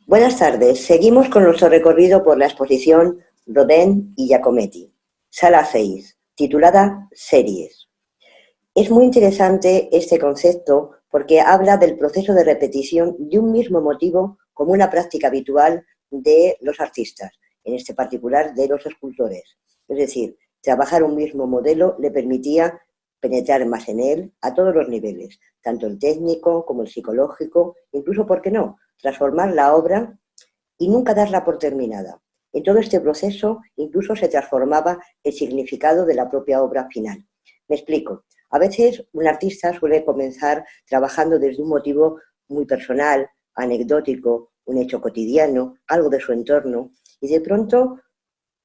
Buenas tardes. Seguimos con nuestro recorrido por la exposición Rodin y Giacometti, Sala 6, titulada Series. Es muy interesante este concepto porque habla del proceso de repetición de un mismo motivo como una práctica habitual de los artistas, en este particular de los escultores. Es decir, trabajar un mismo modelo le permitía penetrar más en él a todos los niveles, tanto el técnico como el psicológico, incluso, ¿por qué no?, transformar la obra y nunca darla por terminada. En todo este proceso incluso se transformaba el significado de la propia obra final. Me explico. A veces un artista suele comenzar trabajando desde un motivo muy personal, anecdótico, un hecho cotidiano, algo de su entorno, y de pronto,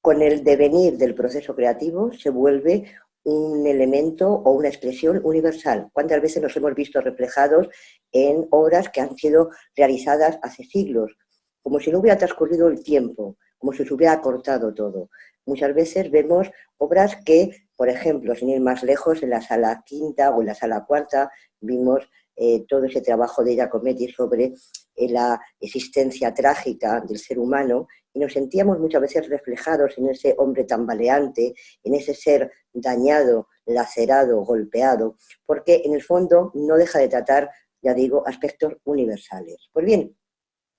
con el devenir del proceso creativo, se vuelve un elemento o una expresión universal. ¿Cuántas veces nos hemos visto reflejados en obras que han sido realizadas hace siglos? Como si no hubiera transcurrido el tiempo, como si se hubiera cortado todo. Muchas veces vemos obras que, por ejemplo, sin ir más lejos, en la sala quinta o en la sala cuarta, vimos todo ese trabajo de Giacometti sobre la existencia trágica del ser humano, y nos sentíamos muchas veces reflejados en ese hombre tambaleante, en ese ser dañado, lacerado, golpeado, porque en el fondo no deja de tratar, ya digo, aspectos universales. Pues bien,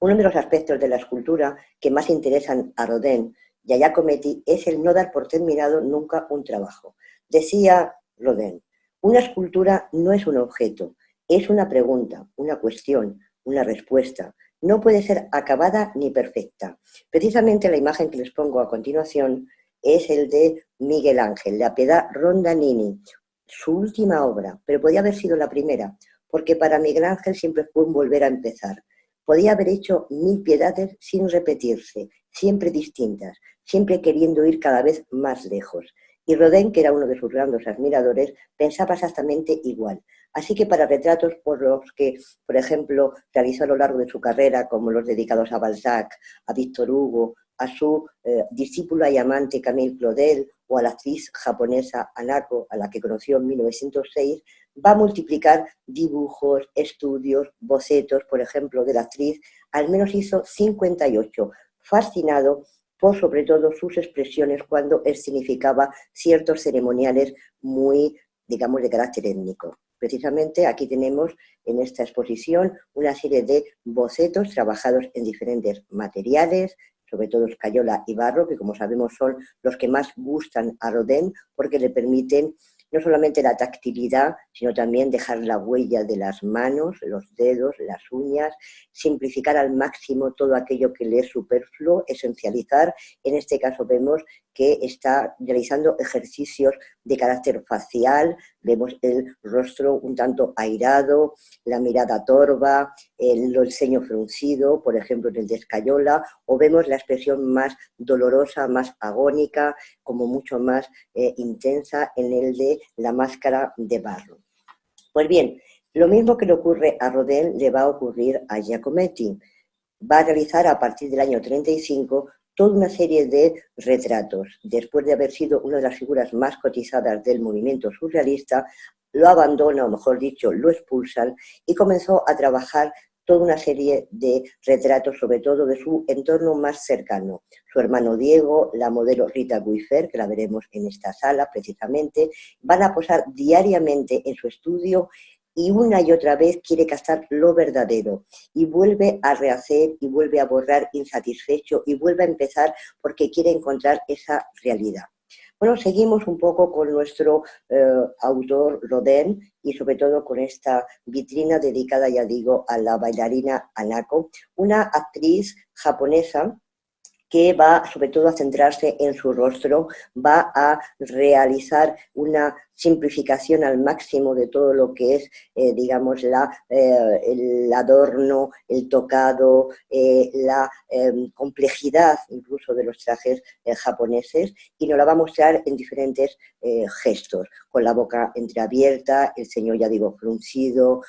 uno de los aspectos de la escultura que más interesan a Rodin y a Giacometti es el no dar por terminado nunca un trabajo. Decía Rodin, una escultura no es un objeto, es una pregunta, una cuestión, una respuesta. No puede ser acabada ni perfecta. Precisamente la imagen que les pongo a continuación es el de Miguel Ángel, la Pietà Rondanini, su última obra, pero podía haber sido la primera, porque para Miguel Ángel siempre fue un volver a empezar. Podía haber hecho 1000 piedades sin repetirse, siempre distintas, siempre queriendo ir cada vez más lejos. Y Rodin, que era uno de sus grandes admiradores, pensaba exactamente igual. Así que para retratos por los que, por ejemplo, realizó a lo largo de su carrera, como los dedicados a Balzac, a Víctor Hugo, a su discípula y amante Camille Claudel, o a la actriz japonesa Hanako, a la que conoció en 1906, va a multiplicar dibujos, estudios, bocetos, por ejemplo, de la actriz. Al menos hizo 58, fascinado por sobre todo sus expresiones cuando escenificaba ciertos ceremoniales muy, digamos, de carácter étnico. Precisamente aquí tenemos en esta exposición una serie de bocetos trabajados en diferentes materiales, sobre todo escayola y barro, que como sabemos son los que más gustan a Rodin porque le permiten no solamente la tactilidad, sino también dejar la huella de las manos, los dedos, las uñas, simplificar al máximo todo aquello que le es superfluo, esencializar. En este caso vemos que está realizando ejercicios de carácter facial, vemos el rostro un tanto airado, la mirada torva, el ceño fruncido, por ejemplo en el de escayola, o vemos la expresión más dolorosa, más agónica, como mucho más intensa en el de la máscara de barro. Pues bien, lo mismo que le ocurre a Rodin le va a ocurrir a Giacometti. Va a realizar a partir del año 35 toda una serie de retratos. Después de haber sido una de las figuras más cotizadas del movimiento surrealista, lo abandona, o mejor dicho, lo expulsan, y comenzó a trabajar toda una serie de retratos, sobre todo de su entorno más cercano. Su hermano Diego, la modelo Rita Guifer, que la veremos en esta sala precisamente, van a posar diariamente en su estudio, y una y otra vez quiere captar lo verdadero, y vuelve a rehacer, y vuelve a borrar insatisfecho, y vuelve a empezar porque quiere encontrar esa realidad. Bueno, seguimos un poco con nuestro autor Rodin, y sobre todo con esta vitrina dedicada, ya digo, a la bailarina Hanako, una actriz japonesa que va sobre todo a centrarse en su rostro, va a realizar una simplificación al máximo de todo lo que es, digamos, el adorno, el tocado, la complejidad incluso de los trajes japoneses, y nos la va a mostrar en diferentes gestos, con la boca entreabierta, el ceño, ya digo, fruncido.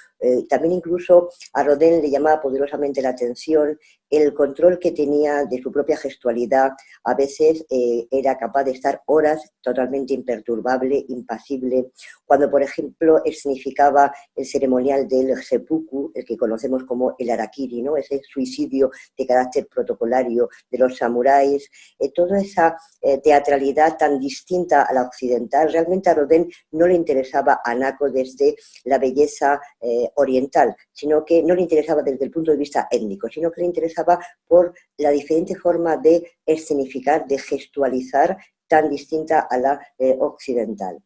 También incluso a Rodin le llamaba poderosamente la atención el control que tenía de su propia gestualidad. A veces era capaz de estar horas totalmente imperturbable, impasible, increíble. Cuando, por ejemplo, escenificaba el ceremonial del seppuku, el que conocemos como el harakiri, ¿no? Ese suicidio de carácter protocolario de los samuráis, toda esa teatralidad tan distinta a la occidental. Realmente a Rodin no le interesaba a Hanako desde la belleza oriental, sino que no le interesaba desde el punto de vista étnico, sino que le interesaba por la diferente forma de escenificar, de gestualizar, tan distinta a la occidental.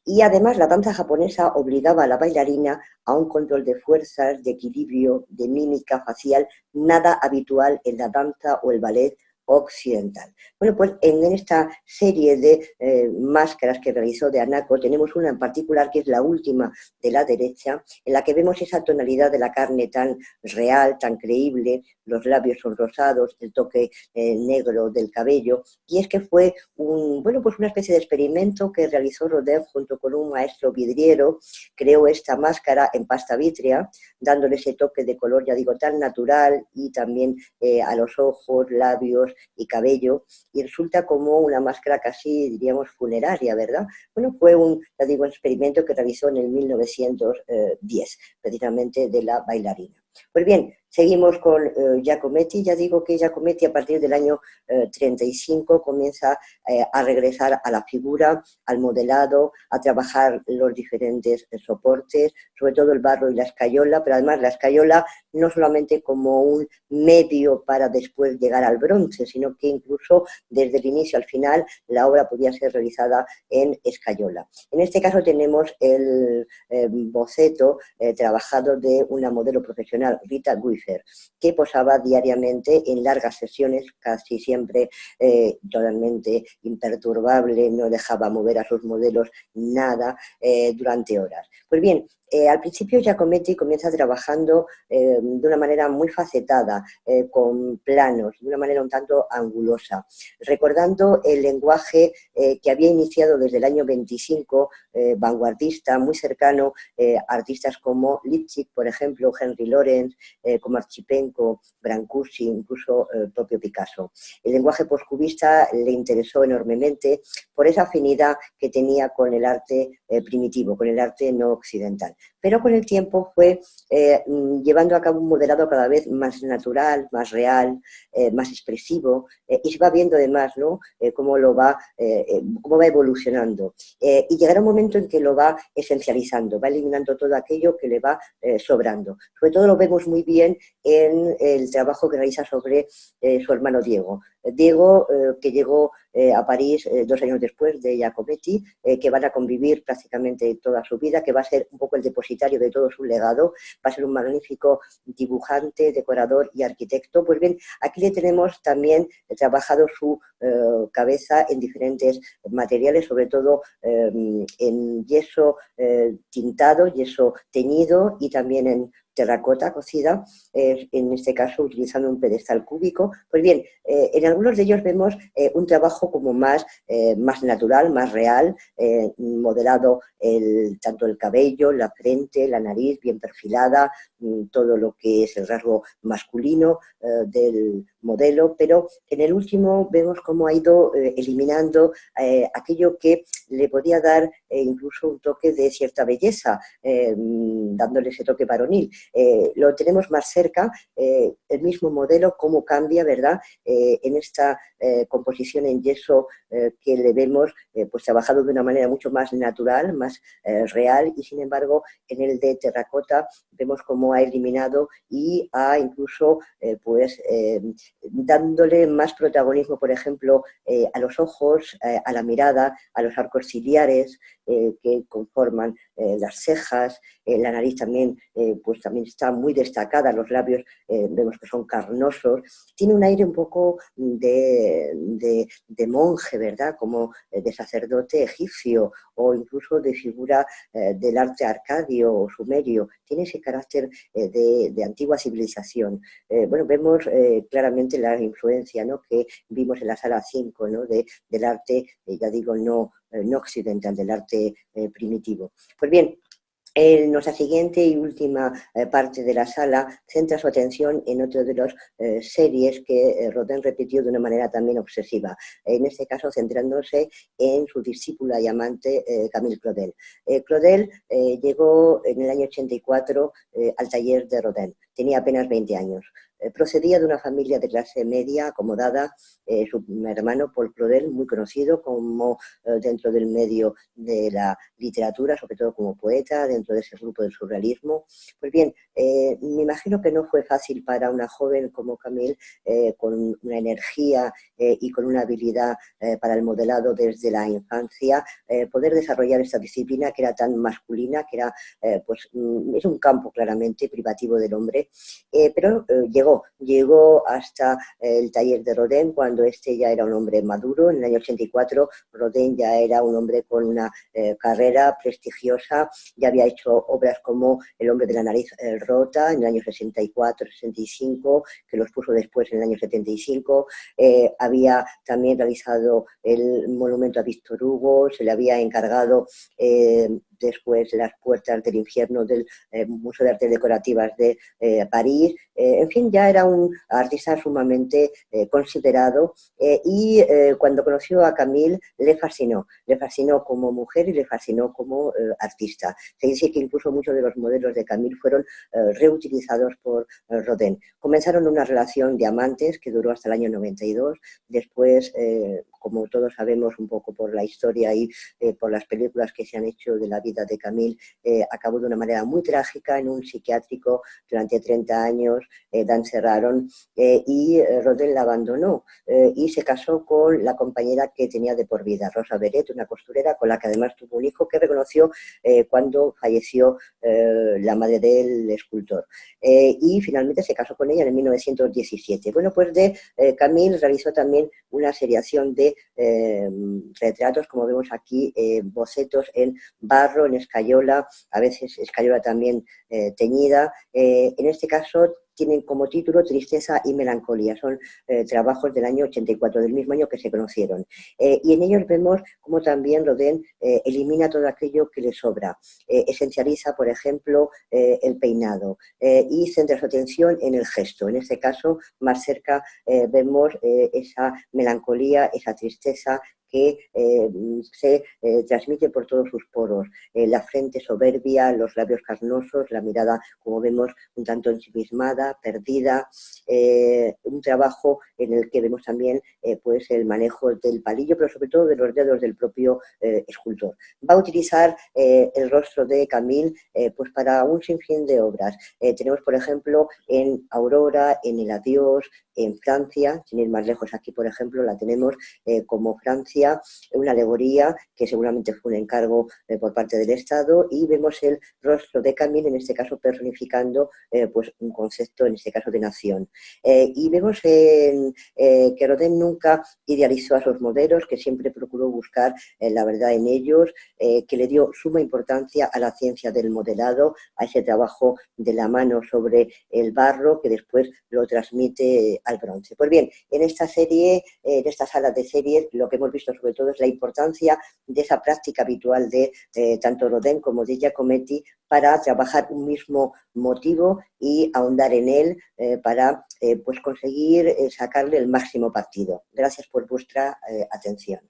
Y además la danza japonesa obligaba a la bailarina a un control de fuerzas, de equilibrio, de mímica facial, nada habitual en la danza o el ballet occidental. Bueno, pues en esta serie de máscaras que realizó de Hanako tenemos una en particular que es la última de la derecha, en la que vemos esa tonalidad de la carne tan real, tan creíble, los labios son rosados, el toque negro del cabello, y es que fue bueno, pues una especie de experimento que realizó Rodin junto con un maestro vidriero. Creó esta máscara en pasta vítrea, dándole ese toque de color, ya digo, tan natural, y también a los ojos, labios y cabello, y resulta como una máscara casi, diríamos, funeraria, ¿verdad? Bueno, fue ya digo, un experimento que realizó en el 1910, precisamente de la bailarina. Pues bien, seguimos con Giacometti. Ya digo que Giacometti a partir del año 35 comienza a regresar a la figura, al modelado, a trabajar los diferentes soportes, sobre todo el barro y la escayola, pero además la escayola no solamente como un medio para después llegar al bronce, sino que incluso desde el inicio al final la obra podía ser realizada en escayola. En este caso tenemos el boceto trabajado de una modelo profesional, Rita Guifer, que posaba diariamente en largas sesiones, casi siempre totalmente imperturbable, no dejaba mover a sus modelos nada durante horas. Pues bien, al principio Giacometti comienza trabajando de una manera muy facetada, con planos, de una manera un tanto angulosa, recordando el lenguaje que había iniciado desde el año 25, vanguardista, muy cercano a artistas como Lipschitz, por ejemplo, Henry Lawrence, como Archipenko, Brancusi, incluso el propio Picasso. El lenguaje postcubista le interesó enormemente por esa afinidad que tenía con el arte primitivo, con el arte no occidental. Pero con el tiempo fue llevando a cabo un modelado cada vez más natural, más real, más expresivo, y se va viendo además, ¿no? Cómo va evolucionando. Y llegará un momento en que lo va esencializando, va eliminando todo aquello que le va sobrando. Sobre todo lo vemos muy bien en el trabajo que realiza sobre su hermano Diego. Diego, que llegó a París 2 años después de Giacometti, que van a convivir prácticamente toda su vida, que va a ser un poco el depositario de todo su legado, va a ser un magnífico dibujante, decorador y arquitecto. Pues bien, aquí le tenemos también trabajado su cabeza en diferentes materiales, sobre todo en yeso tintado, yeso teñido, y también en terracota cocida, en este caso utilizando un pedestal cúbico. Pues bien, en algunos de ellos vemos un trabajo como más natural, más real, modelado tanto el cabello, la frente, la nariz bien perfilada, todo lo que es el rasgo masculino del modelo, pero en el último vemos cómo ha ido eliminando aquello que le podía dar incluso un toque de cierta belleza, dándole ese toque varonil. Lo tenemos más cerca, el mismo modelo, cómo cambia, ¿verdad? En esta composición en yeso que le vemos pues trabajado de una manera mucho más natural, más real, y sin embargo en el de terracota vemos cómo ha eliminado y ha incluso pues dándole más protagonismo, por ejemplo, a los ojos, a la mirada, a los arcos ciliares que conforman las cejas, la nariz también, pues también está muy destacada, los labios vemos que son carnosos, tiene un aire un poco de monje, ¿verdad? Como de sacerdote egipcio o incluso de figura del arte arcadio o sumerio, tiene ese carácter de antigua civilización. Bueno, vemos claramente la influencia, ¿no?, que vimos en la sala 5, ¿no?, del arte, ya digo, no occidental, del arte primitivo. Pues bien, En nuestra siguiente y última parte de la sala centra su atención en otro de las series que Rodin repitió de una manera también obsesiva, en este caso centrándose en su discípula y amante Camille Claudel. Claudel llegó en el año 84 al taller de Rodin, tenía apenas 20 años. Procedía de una familia de clase media acomodada, su hermano Paul Claudel, muy conocido como dentro del medio de la literatura, sobre todo como poeta, dentro de ese grupo del surrealismo. Pues bien, me imagino que no fue fácil para una joven como Camille, con una energía y con una habilidad para el modelado desde la infancia, poder desarrollar esta disciplina que era tan masculina, que era, pues, es un campo claramente privativo del hombre, pero llegó hasta el taller de Rodin cuando este ya era un hombre maduro. En el año 84 Rodin ya era un hombre con una carrera prestigiosa, ya había hecho obras como El hombre de la nariz rota en el año 64, 65, que los puso después en el año 75, había también realizado el monumento a Víctor Hugo, se le había encargado después Las puertas del infierno del Museo de Artes Decorativas de París. En fin, ya era un artista sumamente considerado, y cuando conoció a Camille le fascinó como mujer y le fascinó como artista. Se dice que incluso muchos de los modelos de Camille fueron reutilizados por Rodin. Comenzaron una relación de amantes que duró hasta el año 92, después, como todos sabemos un poco por la historia y por las películas que se han hecho de la vida de Camille, acabó de una manera muy trágica en un psiquiátrico durante 30 años, la encerraron y Rodin la abandonó y se casó con la compañera que tenía de por vida, Rosa Beret, una costurera con la que además tuvo un hijo que reconoció cuando falleció la madre del escultor. Y finalmente se casó con ella en 1917. Bueno, pues de Camille realizó también una seriación de retratos, como vemos aquí, bocetos en barro, en escayola, a veces escayola también teñida. En este caso tienen como título Tristeza y Melancolía. Son trabajos del año 84, del mismo año que se conocieron. Y en ellos vemos cómo también Rodin elimina todo aquello que le sobra. Esencializa, por ejemplo, el peinado y centra su atención en el gesto. En este caso, más cerca vemos esa melancolía, esa tristeza que se transmite por todos sus poros. La frente soberbia, los labios carnosos, la mirada, como vemos, un tanto ensimismada, perdida. Un trabajo en el que vemos también pues el manejo del palillo, pero sobre todo de los dedos del propio escultor. Va a utilizar el rostro de Camille pues para un sinfín de obras. Tenemos, por ejemplo, en Aurora, en El adiós, en Francia, sin ir más lejos, aquí, por ejemplo, la tenemos como Francia, una alegoría que seguramente fue un encargo por parte del Estado, y vemos el rostro de Camille, en este caso personificando pues un concepto, en este caso de nación. Y vemos que Rodin nunca idealizó a sus modelos, que siempre procuró buscar la verdad en ellos, que le dio suma importancia a la ciencia del modelado, a ese trabajo de la mano sobre el barro que después lo transmite al bronce. Pues bien, en esta serie, en esta sala de series, lo que hemos visto sobre todo es la importancia de esa práctica habitual de tanto Rodin como de Giacometti para trabajar un mismo motivo y ahondar en él para pues conseguir sacarle el máximo partido. Gracias por vuestra atención.